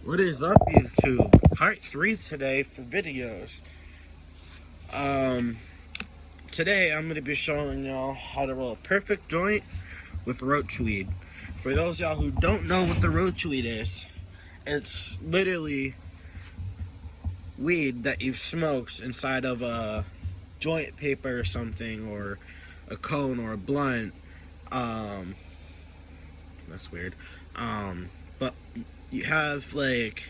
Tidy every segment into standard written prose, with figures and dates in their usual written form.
What is up, YouTube? Part 3 today for videos. Um, Today I'm going to be showing y'all how to roll a perfect joint with roach weed. For those y'all who don't know what the roach weed is, it's literally weed that you've smoked inside of a joint paper or something, or a cone or a blunt. Um, that's weird. But you have like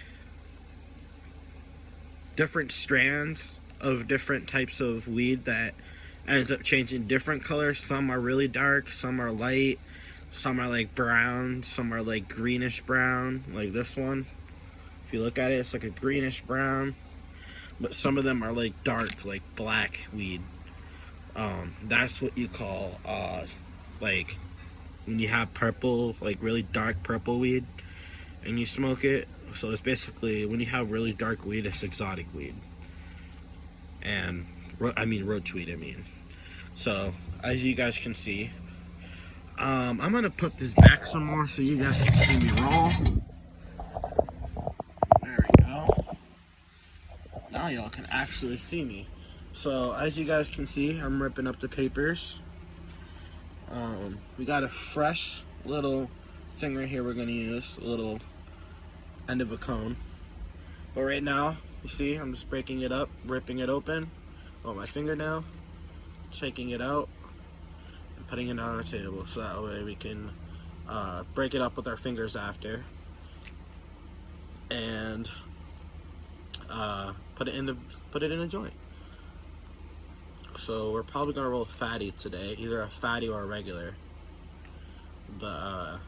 different strands of different types of weed that ends up changing different colors. Some are really dark, some are light, some are like brown, some are like greenish brown, like this one. If you look at it, it's like a greenish brown, but some of them are like dark, like black weed. That's what you call like when you have purple, like really dark purple weed and you smoke it. So it's basically when you have really dark weed, it's exotic weed. And roach weed, So as you guys can see, I'm gonna put this back some more so you guys can see me roll. There we go. Now y'all can actually see me. So as you guys can see, I'm ripping up the papers. We got a fresh little thing right here we're gonna use, a little end of a cone. But right now, you see, I'm just breaking it up, ripping it open with my fingernail, taking it out, and putting it on our table so that way we can break it up with our fingers after and put it in a joint. So we're probably gonna roll a fatty today, either a fatty or a regular. But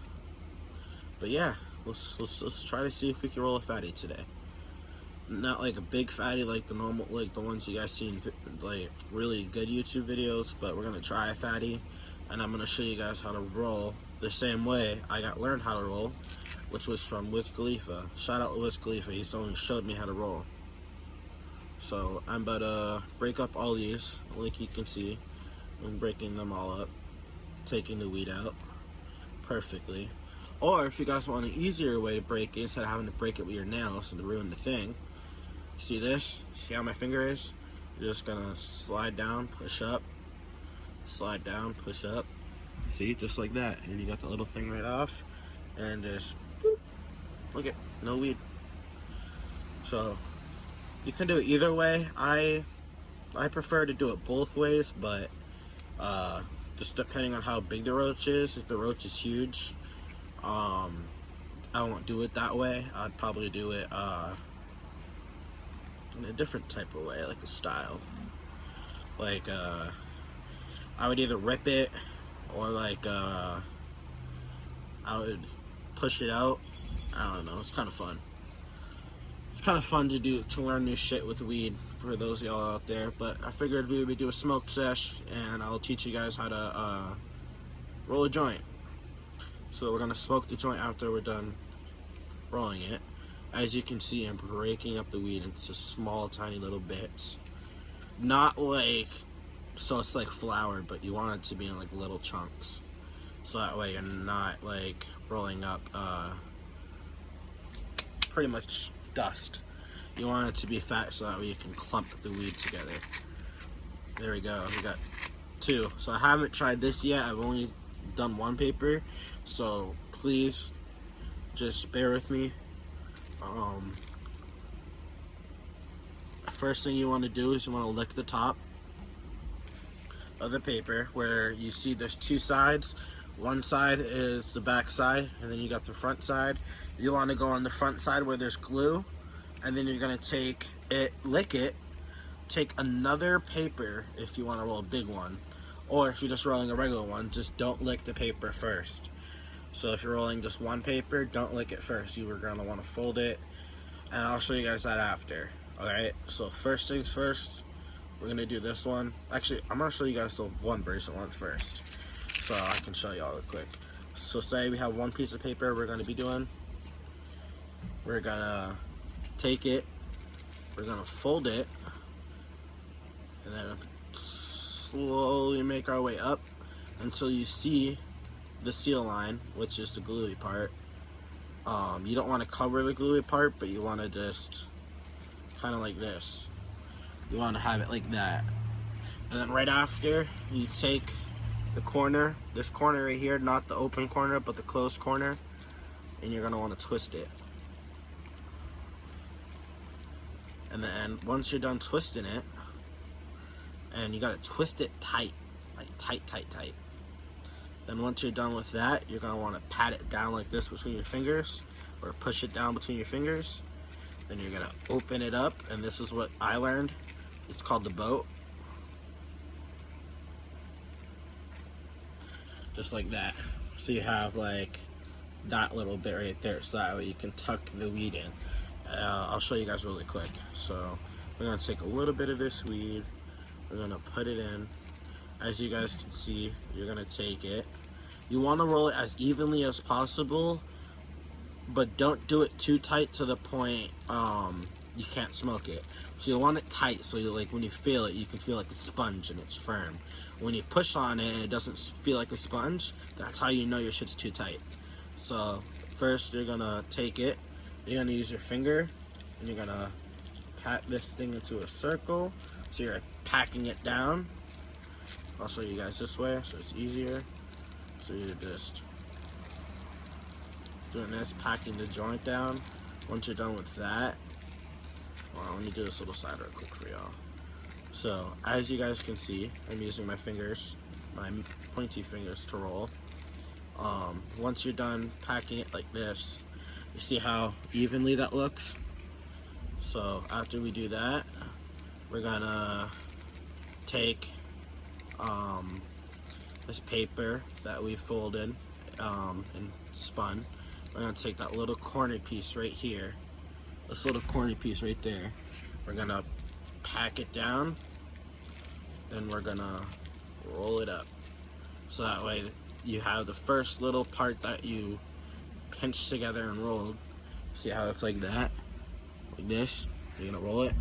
yeah, let's try to see if we can roll a fatty today. Not like a big fatty like the normal, like the ones you guys see in like really good YouTube videos, but we're gonna try a fatty, and I'm gonna show you guys how to roll the same way I got learned how to roll, which was from Wiz Khalifa. Shout out to Wiz Khalifa, he's the one who showed me how to roll. So I'm about to break up all these, like you can see. I'm breaking them all up, taking the weed out perfectly. Or if you guys want an easier way to break it, instead of having to break it with your nails and to ruin the thing, see this? See how my finger is? You're just gonna slide down, push up, slide down, push up. See, just like that. And you got the little thing right off, and just boop. Look at, no weed. So you can do it either way. I prefer to do it both ways, but just depending on how big the roach is. If the roach is huge, I won't do it that way. I'd probably do it in a different type of way, like a style. Like I would either rip it or like I would push it out. I don't know. It's kind of fun. It's kind of fun to learn new shit with weed for those of y'all out there. But I figured we would do a smoke sesh, and I'll teach you guys how to roll a joint. So we're gonna smoke the joint after we're done rolling it. As you can see, I'm breaking up the weed into small, tiny little bits. Not like, so it's like flour, but you want it to be in like little chunks. So that way you're not like rolling up pretty much dust. You want it to be fat so that way you can clump the weed together. There we go, we got 2. So I haven't tried this yet, I've only done 1 paper. So please just bear with me. First thing you want to do is you want to lick the top of the paper where you see there's 2 sides. One side is the back side, and then you got the front side. You want to go on the front side where there's glue, and then you're going to take it, lick it, take another paper if you want to roll a big one, or if you're just rolling a regular one, just don't lick the paper first. So if you're rolling just 1 paper, don't lick it first. You are going to want to fold it, and I'll show you guys that after. Alright, so first things first, we're going to do this one. Actually, I'm going to show you guys the one bracelet one first, so I can show y'all real quick. So say we have 1 piece of paper we're going to be doing. We're going to take it, we're going to fold it, and then slowly make our way up until you see the seal line, which is the gluey part. You don't want to cover the gluey part, but you want to just kind of like this. You want to have it like that. And then right after, you take the corner, this corner right here, not the open corner, but the closed corner, and you're gonna want to twist it. And then once you're done twisting it, and you gotta twist it tight, like tight, tight, tight. Then once you're done with that, you're gonna want to pat it down like this between your fingers, or push it down between your fingers. Then you're gonna open it up, and this is what I learned. It's called the boat. Just like that. So you have like that little bit right there, so that way you can tuck the weed in. I'll show you guys really quick. So we're gonna take a little bit of this weed, we're gonna put it in. As you guys can see, you're gonna take it. You wanna roll it as evenly as possible, but don't do it too tight to the point you can't smoke it. So you want it tight, so you, like, when you feel it, you can feel like a sponge and it's firm. When you push on it and it doesn't feel like a sponge, that's how you know your shit's too tight. So first you're gonna take it, you're gonna use your finger, and you're gonna pat this thing into a circle. So you're packing it down. I'll show you guys this way so it's easier. So you're just doing this, packing the joint down. Once you're done with that, well, let me do this little side real quick for y'all. So as you guys can see, I'm using my fingers, my pointy fingers to roll. Once you're done packing it like this, you see how evenly that looks? So after we do that, we're gonna take this paper that we folded and spun. We're gonna take that little corner piece right here, this little corner piece right there. We're gonna pack it down, then we're gonna roll it up. So that way you have the first little part that you pinched together and rolled. See how it's like that? Like this. You're gonna roll it.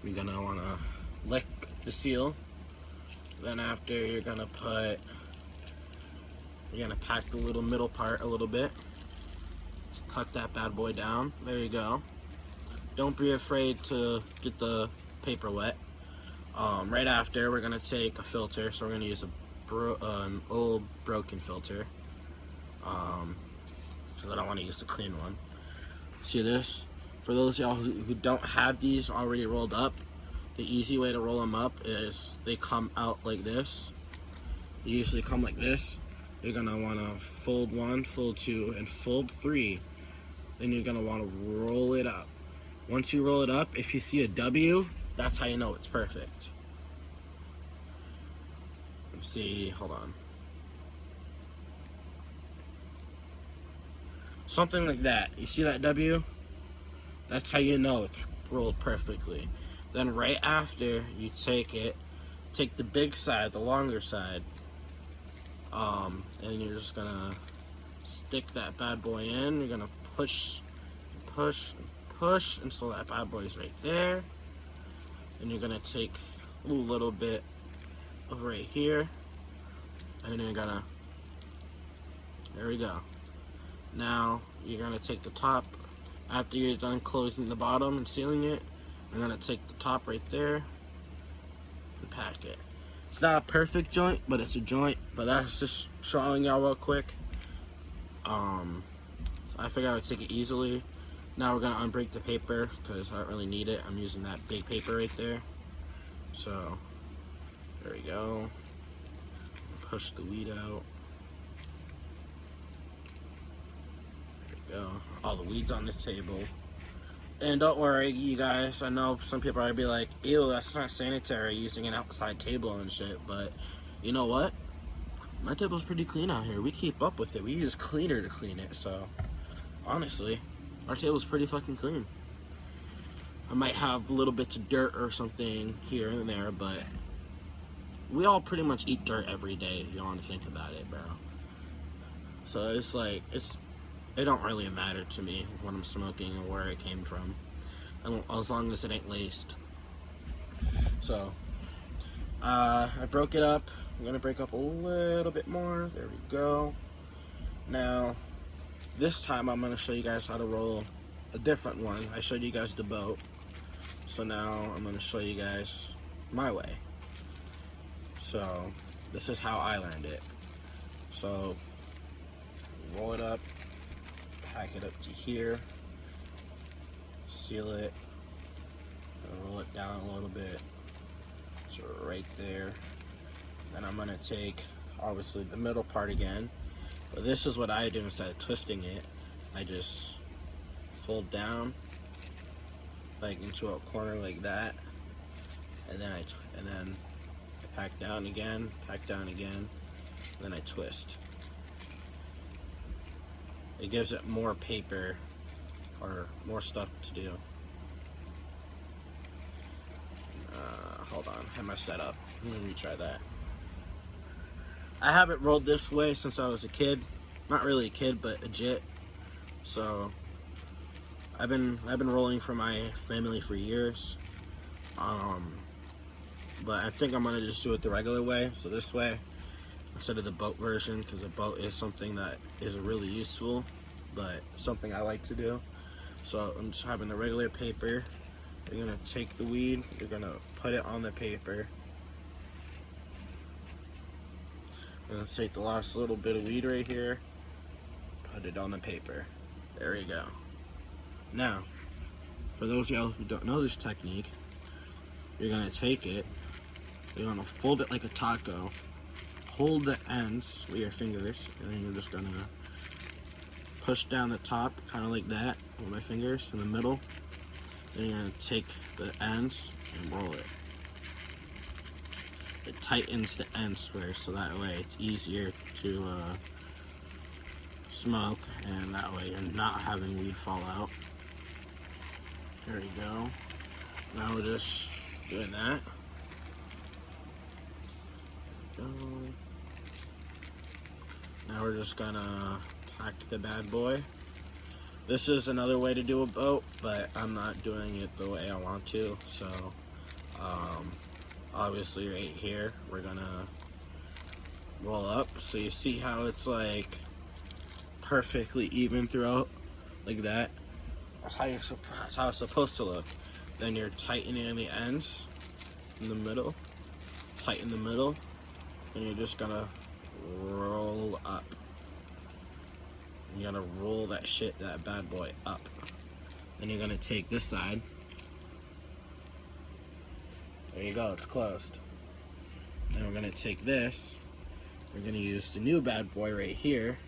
You're gonna wanna lick the seal. Then after you're gonna pack the little middle part a little bit. Tuck that bad boy down. There you go. Don't be afraid to get the paper wet. Right after, we're gonna take a filter. So we're gonna use an old broken filter. So I don't want to use the clean one. See this? For those of y'all who don't have these already rolled up, the easy way to roll them up is they come out like this. They usually come like this. You're gonna wanna fold 1, fold 2, and fold 3. Then you're gonna wanna roll it up. Once you roll it up, if you see a W, that's how you know it's perfect. Let's see, hold on. Something like that. You see that W? That's how you know it's rolled perfectly. Then right after, you take it, take the big side, the longer side, and you're just gonna stick that bad boy in. You're gonna push, push, push until that bad boy is right there. And you're gonna take a little bit of right here, and then you're gonna, there we go. Now you're gonna take the top. After you're done closing the bottom and sealing it, you're gonna take the top right there and pack it. It's not a perfect joint, but it's a joint. But that's just showing y'all real quick. So I figured I would take it easily. Now we're gonna unbreak the paper because I don't really need it. I'm using that big paper right there. So there we go. Push the weed out. There we go. All the weed's on the table. And don't worry, you guys, I know some people are be like, ew, that's not sanitary using an outside table and shit, but you know what? My table's pretty clean out here. We keep up with it. We use cleaner to clean it, so honestly, our table's pretty fucking clean. I might have little bits of dirt or something here and there, but we all pretty much eat dirt every day if you want to think about it, bro. So it's like, it don't really matter to me what I'm smoking or where it came from, as long as it ain't laced. So I broke it up. I'm gonna break up a little bit more. There we go. Now this time I'm going to show you guys how to roll a different one. I showed you guys the boat, so now I'm going to show you guys my way. So this is how I learned it. So roll it up, pack it up to here, seal it, and roll it down a little bit, so right there. Then I'm going to take, obviously, the middle part again, but this is what I do instead of twisting it. I just fold down like into a corner like that, and then I pack down again, then I twist. It gives it more paper or more stuff to do. Hold on, I messed that up. Let me try that. I haven't rolled this way since I was a kid. Not really a kid, but a jit. So I've been rolling for my family for years. But I think I'm gonna just do it the regular way. So this way, instead of the boat version, because the boat is something that is really useful, but something I like to do. So I'm just having the regular paper. You're gonna take the weed, you're gonna put it on the paper. I'm gonna take the last little bit of weed right here, put it on the paper. There we go. Now, for those of y'all who don't know this technique, you're gonna take it, you're gonna fold it like a taco, hold the ends with your fingers, and then you're just gonna push down the top, kind of like that, with my fingers in the middle. Then you're gonna take the ends and roll it. It tightens the ends first, so that way it's easier to smoke, and that way you're not having weed fall out. There we go. Now we're just doing that. There we go. Now we're just gonna pack the bad boy. This is another way to do a boat, but I'm not doing it the way I want to. So, obviously right here, we're gonna roll up. So you see how it's perfectly even throughout, like that. That's how it's supposed to look. Then you're tightening the ends in the middle, tighten the middle, and you're just gonna roll up. You're gonna roll that bad boy up. Then you're gonna take this side. There you go, it's closed. Then we're gonna take this. We're gonna use the new bad boy right here.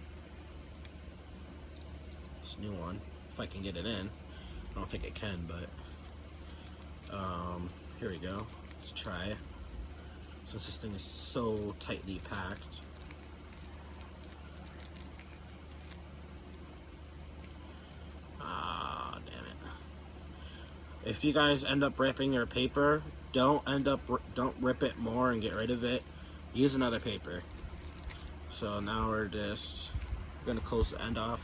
This new one, if I can get it in. I don't think I can, but here we go. Let's try it. Since this thing is so tightly packed. If you guys end up ripping your paper, don't rip it more and get rid of it. Use another paper. So now we're gonna close the end off.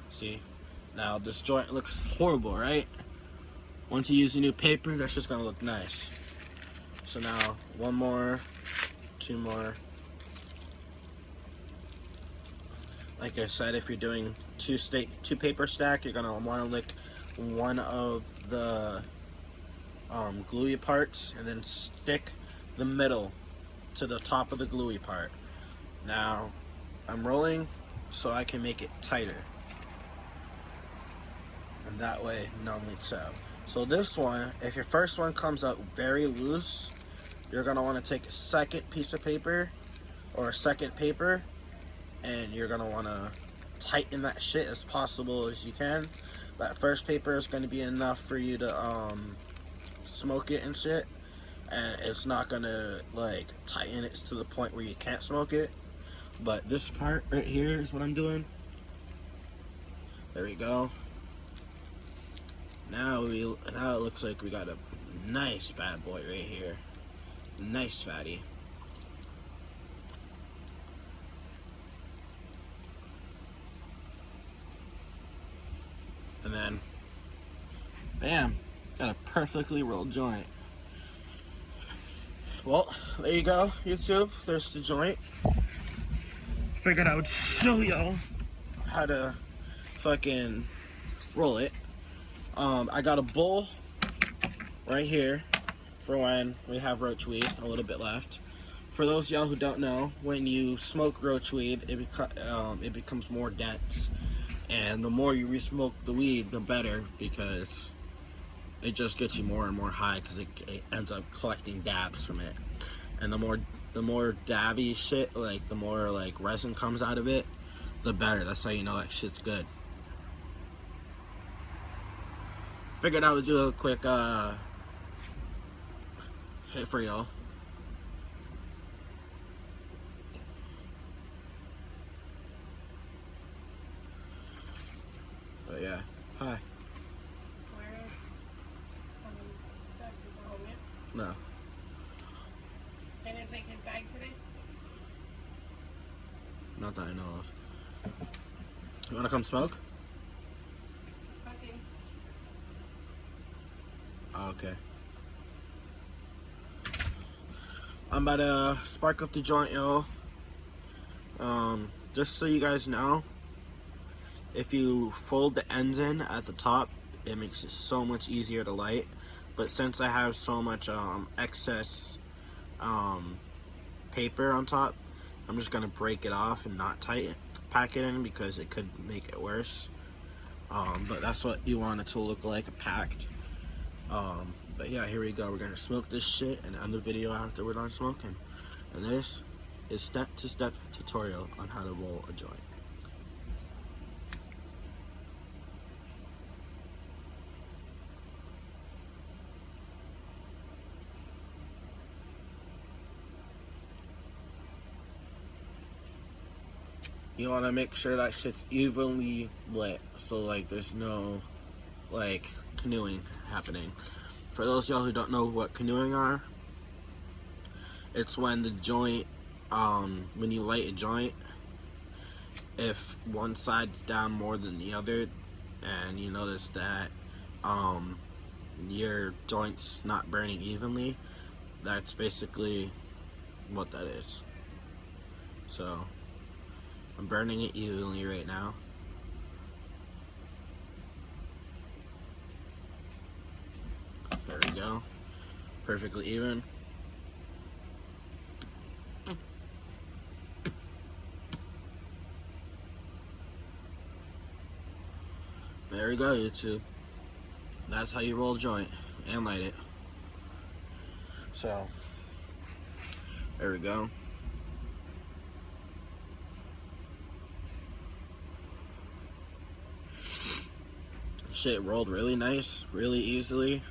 See, now this joint looks horrible, right? Once you use a new paper, that's just gonna look nice. So now one more, two more. Like I said, if you're doing two paper stack, you're gonna want to lick one of the gluey parts and then stick the middle to the top of the gluey part. Now I'm rolling so I can make it tighter, and that way none leaks out. So this one, if your first one comes out very loose, you're gonna want to take a second piece of paper or a second paper, and you're gonna want to tighten that shit as possible as you can. That first paper is going to be enough for you to smoke it and shit, and it's not gonna tighten it to the point where you can't smoke it. But this part right here is what I'm doing. There we go. Now it looks like we got a nice bad boy right here. Nice fatty. And then, bam, got a perfectly rolled joint. Well, there you go, YouTube. There's the joint. figured I would show y'all how to fucking roll it. I got a bowl right here for when we have roach weed, a little bit left. For those of y'all who don't know, when you smoke roach weed, it becomes more dense, and the more you re-smoke the weed, the better, because it just gets you more and more high, because it ends up collecting dabs from it. And the more dabby shit, like the more like resin comes out of it, the better. That's how you know that shit's good. Figured I would do a quick hit for y'all. But yeah, hi. Where is Doug? Is home yet? No. They didn't take his bag today? Not that I know of. You wanna come smoke? Okay. Okay. I'm about to spark up the joint, yo. Just so you guys know, if you fold the ends in at the top, it makes it so much easier to light. But since I have so much excess paper on top, I'm just gonna break it off and not pack it in, because it could make it worse. But that's what you want it to look like, packed. But yeah, here we go. We're gonna smoke this shit and end the video after we're done smoking. And this is step-to-step tutorial on how to roll a joint. You want to make sure that shit's evenly lit, so like there's no like canoeing happening. For those of y'all who don't know what canoeing are, it's when the joint, when you light a joint, if one side's down more than the other, and you notice that your joint's not burning evenly, that's basically what that is. So I'm burning it evenly right now. There we go. Perfectly even. There we go, YouTube. That's how you roll a joint and light it. So, there we go. Shit rolled really nice, really easily.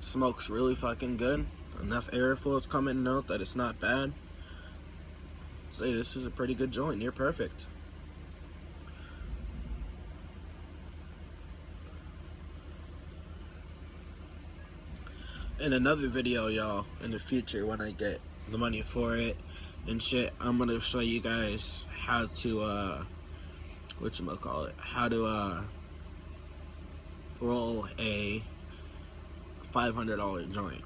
Smoke's really fucking good. Enough airflow is coming to note that it's not bad. Say this is a pretty good joint, near perfect. In another video, y'all, in the future, when I get the money for it and shit, I'm gonna show you guys how to whatchamacallit, how to roll a $500 joint.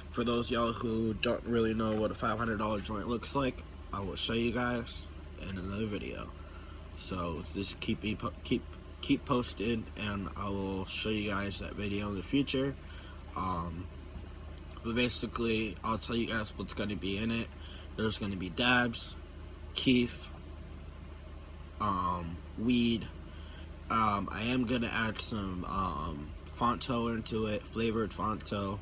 For those y'all who don't really know what a $500 joint looks like, I will show you guys in another video. So just keep posted, and I will show you guys that video in the future. But basically, I'll tell you guys what's going to be in it. There's going to be dabs, keef, weed. I am going to add some Fonto into it, flavored Fonto.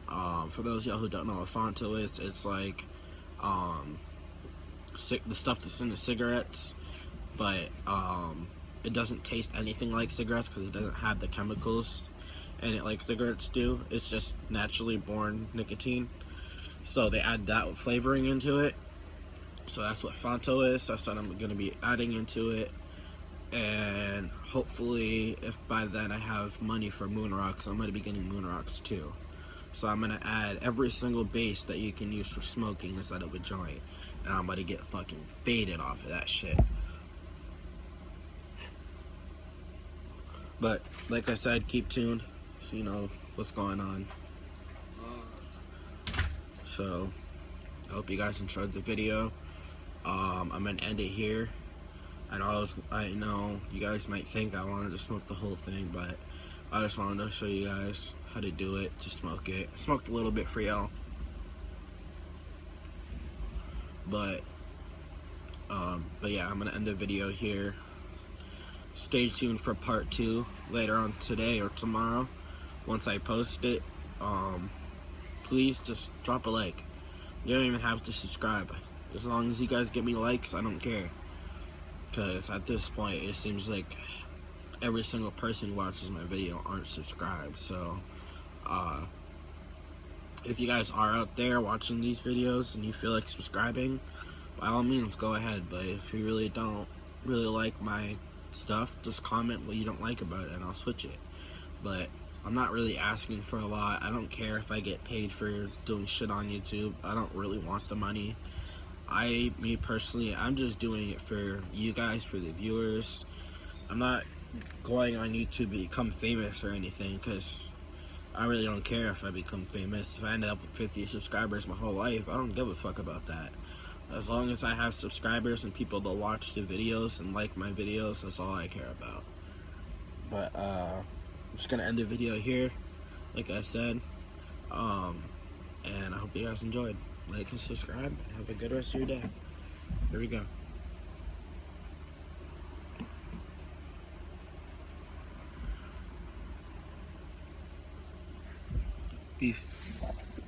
For those of y'all who don't know what Fonto is, it's like the stuff that's in the cigarettes, but it doesn't taste anything like cigarettes because it doesn't have the chemicals in it like cigarettes do. It's just naturally born nicotine. So they add that with flavoring into it. So that's what Fonto is. That's what I'm going to be adding into it. And hopefully, if by then I have money for moon rocks, I'm going to be getting moon rocks too. So I'm going to add every single base that you can use for smoking inside of a joint. And I'm going to get fucking faded off of that shit. But, like I said, keep tuned so you know what's going on. So, I hope you guys enjoyed the video. I'm gonna end it here. I know you guys might think I wanted to smoke the whole thing, but I just wanted to show you guys how to do it. Just smoke it. Smoked a little bit for y'all, but yeah, I'm gonna end the video here. Stay tuned for part 2 later on today or tomorrow once I post it. Please just drop a like. You don't even have to subscribe. As long as you guys give me likes, I don't care. Because at this point, it seems like every single person who watches my video aren't subscribed. So, if you guys are out there watching these videos and you feel like subscribing, by all means, go ahead. But if you really don't really like my stuff, just comment what you don't like about it and I'll switch it. But I'm not really asking for a lot. I don't care if I get paid for doing shit on YouTube. I don't really want the money. Me personally, I'm just doing it for you guys, for the viewers. I'm not going on YouTube to become famous or anything, because I really don't care if I become famous. If I end up with 50 subscribers my whole life, I don't give a fuck about that. As long as I have subscribers and people that watch the videos and like my videos, that's all I care about. But I'm just gonna end the video here, like I said. And I hope you guys enjoyed. Like and subscribe. Have a good rest of your day. Here we go. Peace.